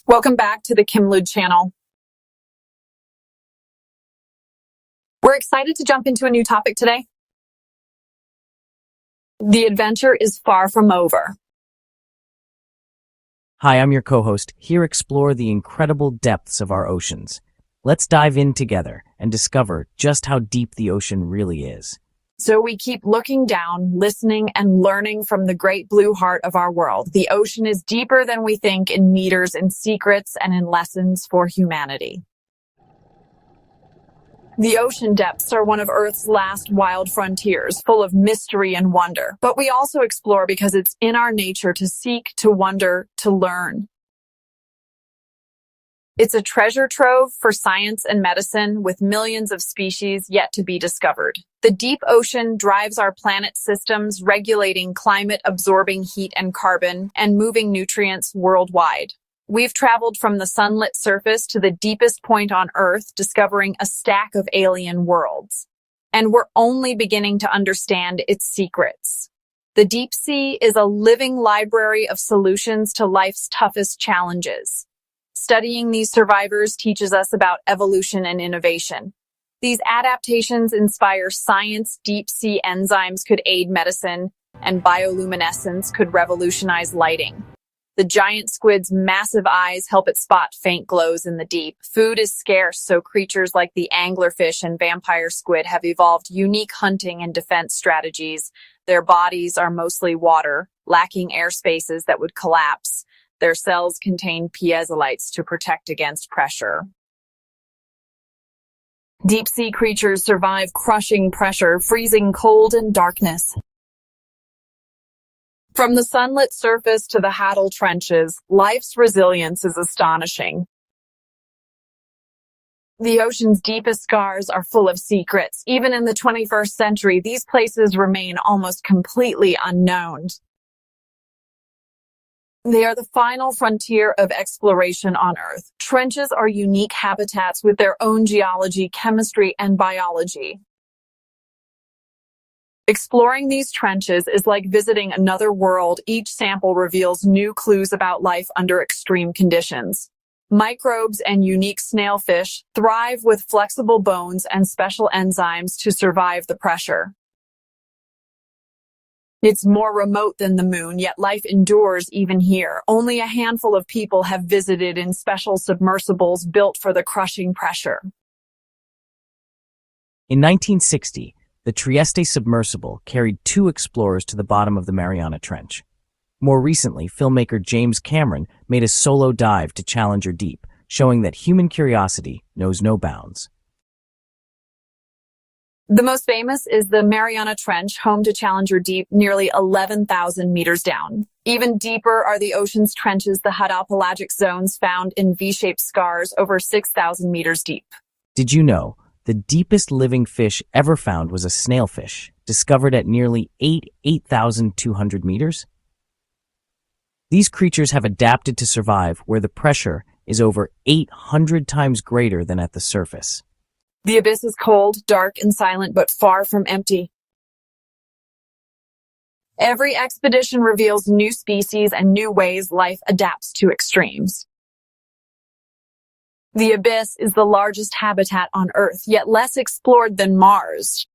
Welcome back to the Kimlud channel. We're excited to jump into a new topic today. The adventure is far from over. Hi, I'm your co-host. Here explore the incredible depths of our oceans. Let's dive in together and discover just how deep the ocean really is. So we keep looking down, listening, and learning from the great blue heart of our world. The ocean is deeper than we think in meters, in secrets, and in lessons for humanity. The ocean depths are one of Earth's last wild frontiers, full of mystery and wonder. But we also explore because it's in our nature to seek, to wonder, to learn. It's a treasure trove for science and medicine, with millions of species yet to be discovered. The deep ocean drives our planet's systems, regulating climate, absorbing heat and carbon, and moving nutrients worldwide. We've traveled from the sunlit surface to the deepest point on Earth, discovering a stack of alien worlds. And we're only beginning to understand its secrets. The deep sea is a living library of solutions to life's toughest challenges. Studying these survivors teaches us about evolution and innovation. These adaptations inspire science, deep-sea enzymes could aid medicine, and bioluminescence could revolutionize lighting. The giant squid's massive eyes help it spot faint glows in the deep. Food is scarce, so creatures like the anglerfish and vampire squid have evolved unique hunting and defense strategies. Their bodies are mostly water, lacking air spaces that would collapse. Their cells contain piezolites to protect against pressure. Deep-sea creatures survive crushing pressure, freezing cold, and darkness. From the sunlit surface to the Hadal trenches, life's resilience is astonishing. The ocean's deepest scars are full of secrets. Even in the 21st century, these places remain almost completely unknown. They are the final frontier of exploration on Earth. Trenches are unique habitats with their own geology, chemistry, and biology. Exploring these trenches is like visiting another world. Each sample reveals new clues about life under extreme conditions. Microbes and unique snailfish thrive with flexible bones and special enzymes to survive the pressure. It's more remote than the moon, yet life endures even here. Only a handful of people have visited in special submersibles built for the crushing pressure. In 1960, the Trieste submersible carried 2 explorers to the bottom of the Mariana Trench. More recently, filmmaker James Cameron made a solo dive to Challenger Deep, showing that human curiosity knows no bounds. The most famous is the Mariana Trench, home to Challenger Deep, nearly 11,000 meters down. Even deeper are the ocean's trenches, the Hadal pelagic zones found in V-shaped scars over 6,000 meters deep. Did you know the deepest living fish ever found was a snailfish, discovered at nearly 8,200 meters? These creatures have adapted to survive where the pressure is over 800 times greater than at the surface. The abyss is cold, dark, and silent, but far from empty. Every expedition reveals new species and new ways life adapts to extremes. The abyss is the largest habitat on Earth, yet less explored than Mars.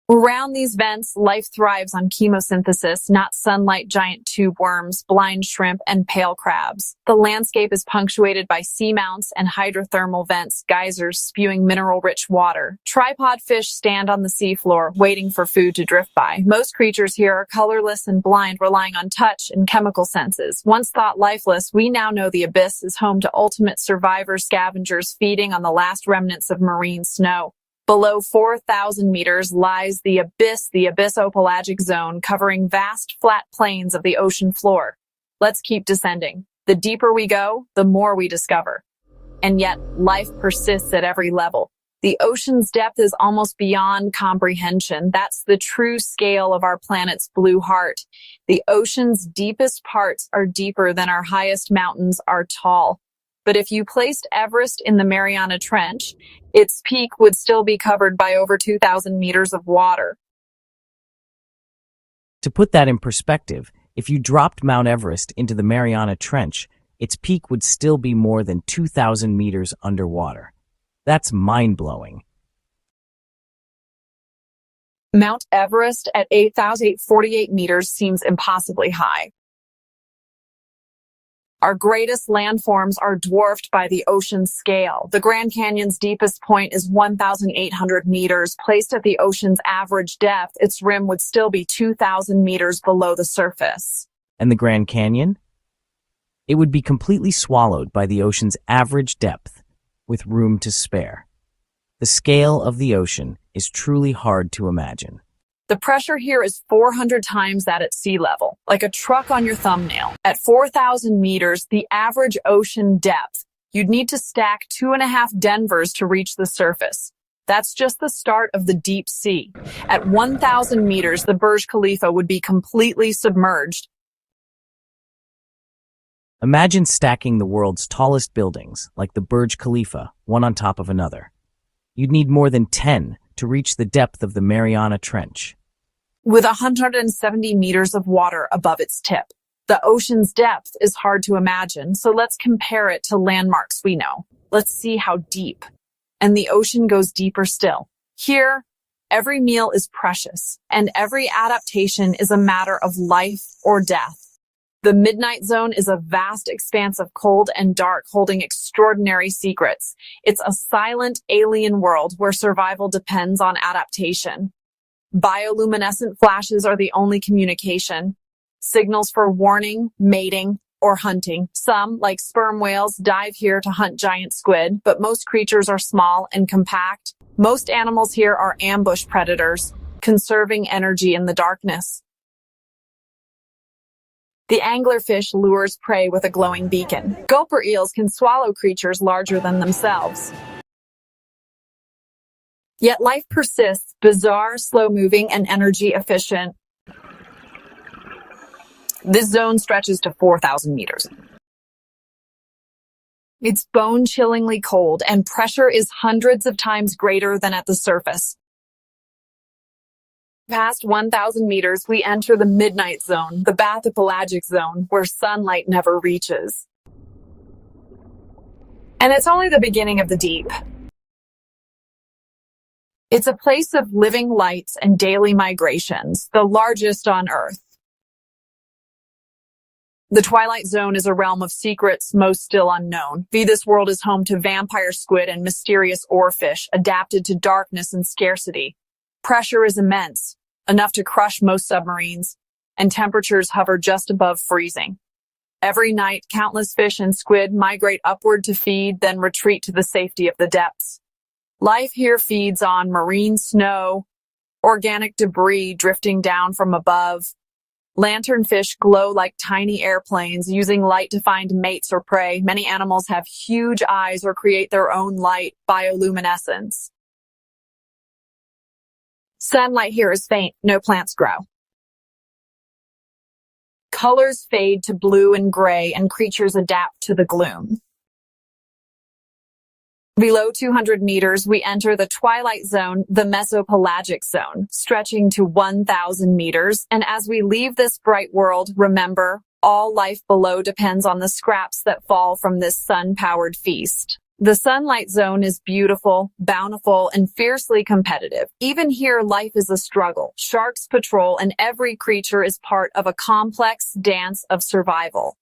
Around these vents, life thrives on chemosynthesis, not sunlight. Giant tube worms, blind shrimp, and pale crabs. The landscape is punctuated by seamounts and hydrothermal vents, geysers spewing mineral-rich water. Tripod fish stand on the seafloor, waiting for food to drift by. Most creatures here are colorless and blind, relying on touch and chemical senses. Once thought lifeless, we now know the abyss is home to ultimate survivor scavengers feeding on the last remnants of marine snow. Below 4,000 meters lies the abyssopelagic zone, covering vast flat plains of the ocean floor. Let's keep descending. The deeper we go, the more we discover. And yet, life persists at every level. The ocean's depth is almost beyond comprehension. That's the true scale of our planet's blue heart. The ocean's deepest parts are deeper than our highest mountains are tall. But if you placed Everest in the Mariana Trench, its peak would still be covered by over 2,000 meters of water. To put that in perspective, if you dropped Mount Everest into the Mariana Trench, its peak would still be more than 2,000 meters underwater. That's mind-blowing. Mount Everest at 8,848 meters seems impossibly high. Our greatest landforms are dwarfed by the ocean's scale. The Grand Canyon's deepest point is 1,800 meters. Placed at the ocean's average depth, its rim would still be 2,000 meters below the surface. And the Grand Canyon? It would be completely swallowed by the ocean's average depth, with room to spare. The scale of the ocean is truly hard to imagine. The pressure here is 400 times that at sea level, like a truck on your thumbnail. At 4,000 meters, the average ocean depth, you'd need to stack 2.5 Denvers to reach the surface. That's just the start of the deep sea. At 1,000 meters, the Burj Khalifa would be completely submerged. Imagine stacking the world's tallest buildings, like the Burj Khalifa, one on top of another. You'd need more than 10 to reach the depth of the Mariana Trench. With 170 meters of water above its tip. The ocean's depth is hard to imagine, so let's compare it to landmarks we know. Let's see how deep. And the ocean goes deeper still. Here, every meal is precious, and every adaptation is a matter of life or death. The midnight zone is a vast expanse of cold and dark holding extraordinary secrets. It's a silent alien world where survival depends on adaptation. Bioluminescent flashes are the only communication. Signals for warning, mating, or hunting. Some, like sperm whales, dive here to hunt giant squid, but most creatures are small and compact. Most animals here are ambush predators, conserving energy in the darkness. The anglerfish lures prey with a glowing beacon. Gulper eels can swallow creatures larger than themselves. Yet life persists, bizarre, slow-moving, and energy-efficient. This zone stretches to 4,000 meters. It's bone-chillingly cold, and pressure is hundreds of times greater than at the surface. Past 1,000 meters, we enter the midnight zone, the bathypelagic zone, where sunlight never reaches. And it's only the beginning of the deep. It's a place of living lights and daily migrations, the largest on Earth. The twilight zone is a realm of secrets, most still unknown. This world is home to vampire squid and mysterious oarfish, adapted to darkness and scarcity. Pressure is immense, enough to crush most submarines, and temperatures hover just above freezing. Every night, countless fish and squid migrate upward to feed, then retreat to the safety of the depths. Life here feeds on marine snow, organic debris drifting down from above. Lanternfish glow like tiny airplanes, using light to find mates or prey. Many animals have huge eyes or create their own light, bioluminescence. Sunlight here is faint, no plants grow. Colors fade to blue and gray, and creatures adapt to the gloom. Below 200 meters, we enter the twilight zone, the mesopelagic zone, stretching to 1,000 meters. And as we leave this bright world, remember, all life below depends on the scraps that fall from this sun-powered feast. The sunlight zone is beautiful, bountiful, and fiercely competitive. Even here, life is a struggle. Sharks patrol, and every creature is part of a complex dance of survival.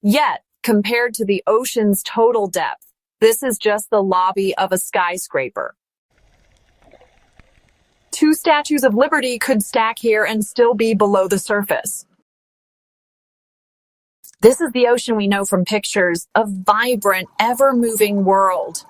Yet, compared to the ocean's total depth, this is just the lobby of a skyscraper. 2 statues of Liberty could stack here and still be below the surface. This is the ocean we know from pictures, a vibrant, ever-moving world.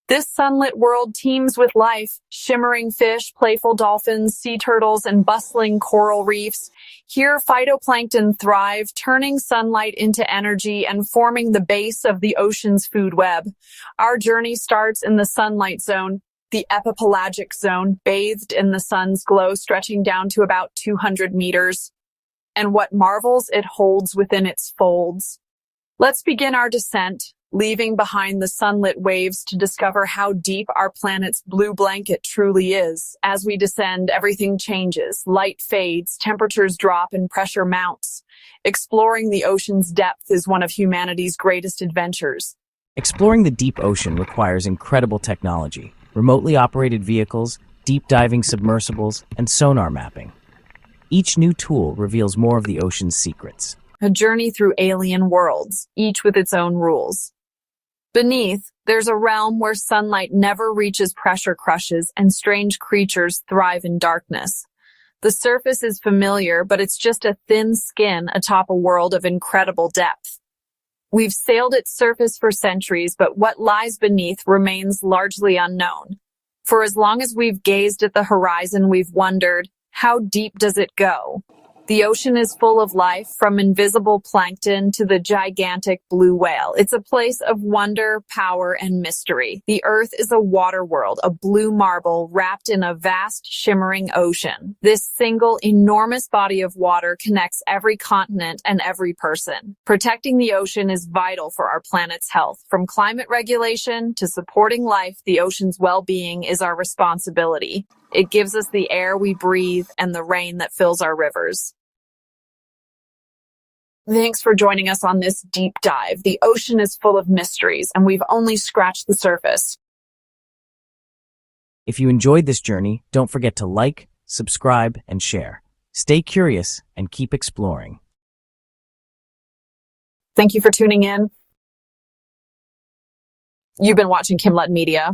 This sunlit world teems with life, shimmering fish, playful dolphins, sea turtles, and bustling coral reefs. Here, phytoplankton thrive, turning sunlight into energy and forming the base of the ocean's food web. Our journey starts in the sunlight zone, the epipelagic zone, bathed in the sun's glow, stretching down to about 200 meters. And what marvels it holds within its folds. Let's begin our descent. leaving behind the sunlit waves to discover how deep our planet's blue blanket truly is. As we descend, everything changes. Light fades, temperatures drop, and pressure mounts. Exploring the ocean's depth is one of humanity's greatest adventures. Exploring the deep ocean requires incredible technology, remotely operated vehicles, deep diving submersibles, and sonar mapping. Each new tool reveals more of the ocean's secrets. A journey through alien worlds, each with its own rules. Beneath, there's a realm where sunlight never reaches pressure crushes and strange creatures thrive in darkness. The surface is familiar, but it's just a thin skin atop a world of incredible depth. We've sailed its surface for centuries, but what lies beneath remains largely unknown. For as long as we've gazed at the horizon, we've wondered, how deep does it go? The ocean is full of life, from invisible plankton to the gigantic blue whale. It's a place of wonder, power, and mystery. The Earth is a water world, a blue marble wrapped in a vast, shimmering ocean. This single, enormous body of water connects every continent and every person. Protecting the ocean is vital for our planet's health. From climate regulation to supporting life, the ocean's well-being is our responsibility. It gives us the air we breathe and the rain that fills our rivers. Thanks for joining us on this deep dive. The ocean is full of mysteries, and we've only scratched the surface. If you enjoyed this journey, don't forget to like, subscribe, and share. Stay curious and keep exploring. Thank you for tuning in. You've been watching Kimlud Media.